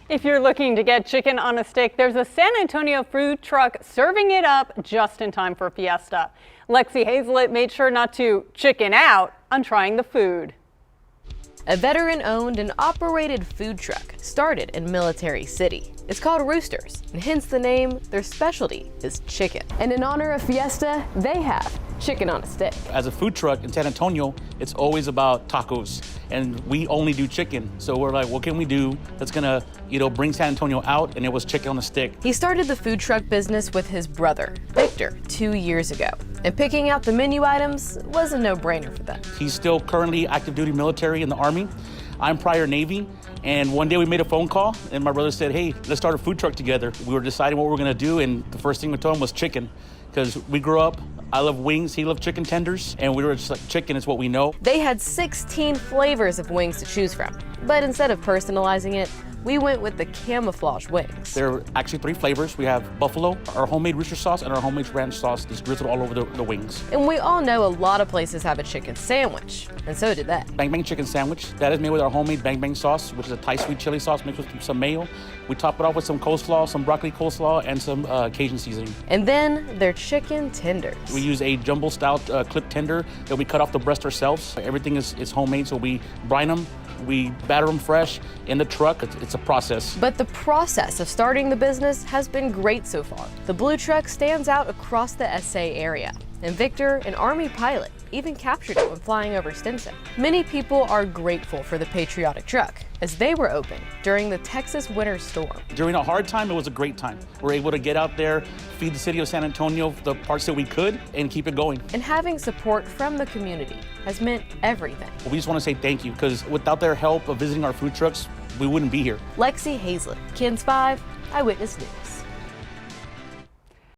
If you're looking to get chicken on a stick, there's a San Antonio food truck serving it up just in time for Fiesta. Lexi Hazlett made sure not to chicken out on trying the food. A veteran-owned and operated food truck started in Military City. It's called Roosters, and hence the name. Their specialty is chicken. And in honor of Fiesta, they have chicken on a stick. As a food truck in San Antonio, it's always about tacos, and we only do chicken. So we're like, what can we do that's gonna, bring San Antonio out? And it was chicken on a stick. He started the food truck business with his brother, Victor, 2 years ago. And picking out the menu items was a no-brainer for them. He's still currently active duty military in the Army. I'm prior Navy, and one day we made a phone call, and my brother said, hey, let's start a food truck together. We were deciding what we were gonna do, and the first thing we told him was chicken, because we grew up, I love wings, he loved chicken tenders, and we were just like, chicken is what we know. They had 16 flavors of wings to choose from, but instead of personalizing it, we went with the camouflage wings. There are actually 3 flavors. We have buffalo, our homemade Rooster sauce, and our homemade ranch sauce that's drizzled all over the wings. And we all know a lot of places have a chicken sandwich, and so did that. Bang Bang chicken sandwich. That is made with our homemade Bang Bang sauce, which is a Thai sweet chili sauce mixed with some mayo. We top it off with some coleslaw, some broccoli coleslaw, and some Cajun seasoning. And then their chicken tenders. We use a jumbo-style clip tender that we cut off the breast ourselves. Everything is homemade, so we brine them. We batter them fresh in the truck. It's a process. But the process of starting the business has been great so far. The blue truck stands out across the SA area. And Victor, an Army pilot, even captured it when flying over Stinson. Many people are grateful for the patriotic truck, as they were open during the Texas winter storm. During a hard time, it was a great time. We're able to get out there, feed the city of San Antonio the parts that we could, and keep it going. And having support from the community has meant everything. We just want to say thank you, because without their help of visiting our food trucks, we wouldn't be here. Lexi Hazlett, KENS 5, Eyewitness News.